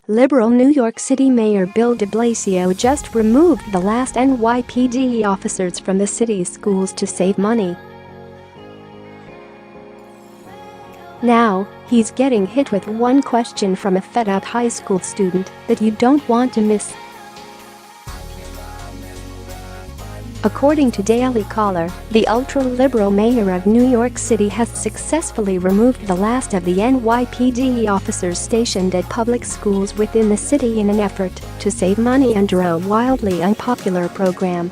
Liberal New York City Mayor Bill de Blasio just removed the last NYPD officers from the city's schools to save money. Now, he's getting hit with one question from a fed-up high school student that you don't want to miss. According to Daily Caller, the ultra-liberal mayor of New York City has successfully removed the last of the NYPD officers stationed at public schools within the city in an effort to save money under a wildly unpopular program.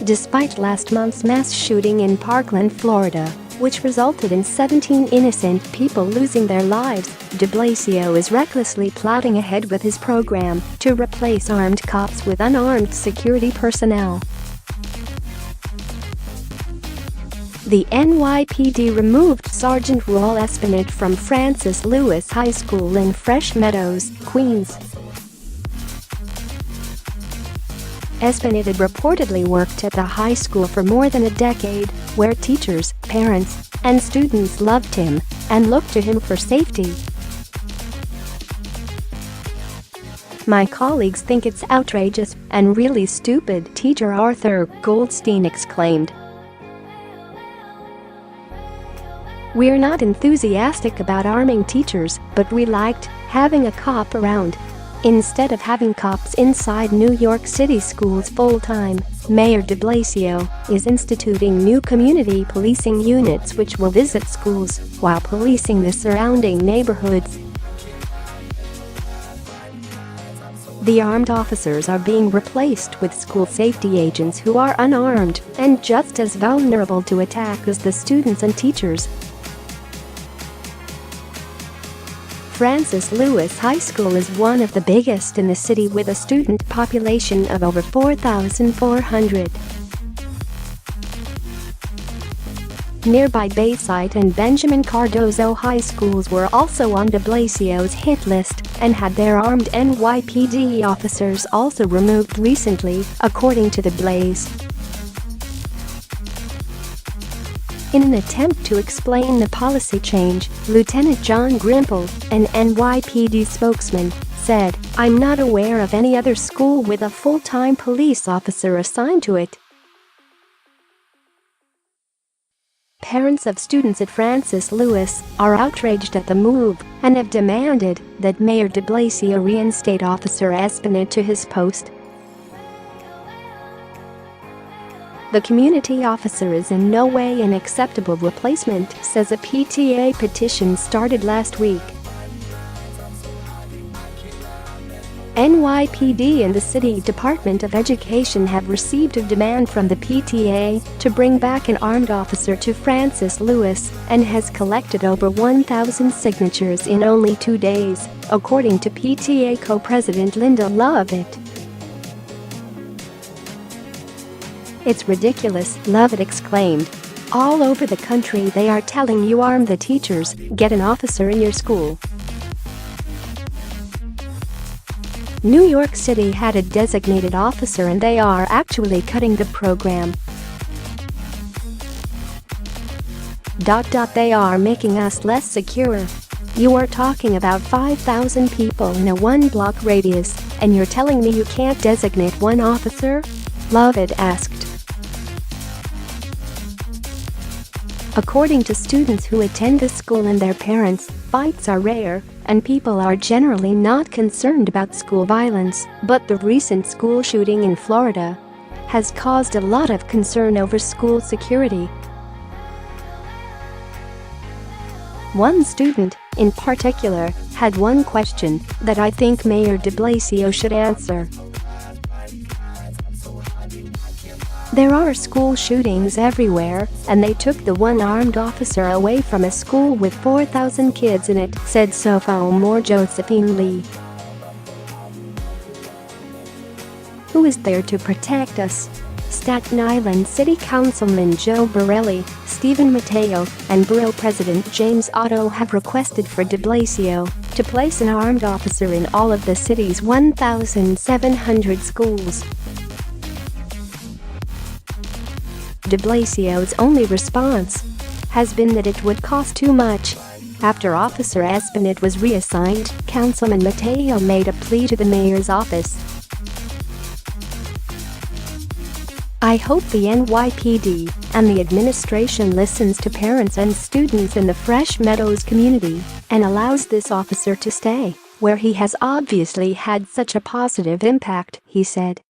Despite last month's mass shooting in Parkland, Florida, which resulted in 17 innocent people losing their lives, de Blasio is recklessly plodding ahead with his program to replace armed cops with unarmed security personnel. The NYPD removed Sergeant Raul Espinet from Francis Lewis High School in Fresh Meadows, Queens. Espinet had reportedly worked at the high school for more than a decade, where teachers, parents, and students loved him and looked to him for safety. "My colleagues think it's outrageous and really stupid," teacher Arthur Goldstein exclaimed. "We're not enthusiastic about arming teachers, but we liked having a cop around." Instead of having cops inside New York City schools full-time, Mayor de Blasio is instituting new community policing units which will visit schools while policing the surrounding neighborhoods. The armed officers are being replaced with school safety agents who are unarmed and just as vulnerable to attack as the students and teachers. Francis Lewis High School is one of the biggest in the city with a student population of over 4,400. Nearby Bayside and Benjamin Cardozo high schools were also on de Blasio's hit list and had their armed NYPD officers also removed recently, according to the Blaze. In an attempt to explain the policy change, Lieutenant John Grimpel, an NYPD spokesman, said, "I'm not aware of any other school with a full-time police officer assigned to it." Parents of students at Francis Lewis are outraged at the move and have demanded that Mayor de Blasio reinstate Officer Espinet to his post. "The community officer is in no way an acceptable replacement," says a PTA petition started last week. NYPD and the City Department of Education have received a demand from the PTA to bring back an armed officer to Francis Lewis and has collected over 1,000 signatures in only 2 days, according to PTA co-president Linda Lovett. "It's ridiculous," Lovett exclaimed. "All over the country they are telling you arm the teachers, get an officer in your school." New York City had a designated officer and they are actually cutting the program. They are making us less secure. You are talking about 5,000 people in a one-block radius, and you're telling me you can't designate one officer?" Lovett asked. According to students who attend the school and their parents, fights are rare, and people are generally not concerned about school violence, but the recent school shooting in Florida has caused a lot of concern over school security. One student, in particular, had one question that I think Mayor de Blasio should answer. "There are school shootings everywhere, and they took the one armed officer away from a school with 4,000 kids in it," said sophomore Josephine Lee. "Who is there to protect us?" Staten Island City Councilman Joe Borelli, Stephen Mateo, and Borough President James Otto have requested for de Blasio to place an armed officer in all of the city's 1,700 schools. De Blasio's only response has been that it would cost too much. After Officer Espinet was reassigned, Councilman Mateo made a plea to the mayor's office. "I hope the NYPD and the administration listens to parents and students in the Fresh Meadows community and allows this officer to stay, where he has obviously had such a positive impact," he said.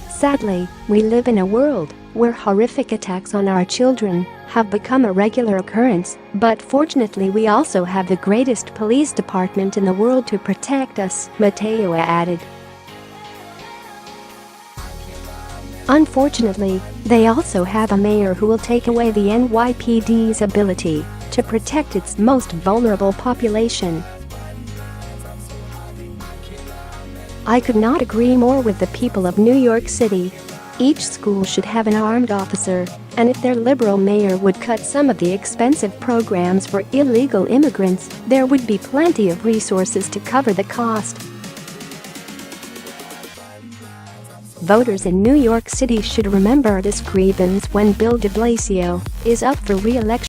"Sadly, we live in a world where horrific attacks on our children have become a regular occurrence, but fortunately we also have the greatest police department in the world to protect us," Mateo added. "Unfortunately, they also have a mayor who will take away the NYPD's ability to protect its most vulnerable population. I could not agree more with the people of New York City. Each school should have an armed officer, and if their liberal mayor would cut some of the expensive programs for illegal immigrants, there would be plenty of resources to cover the cost." Voters in New York City should remember this grievance when Bill de Blasio is up for re-election.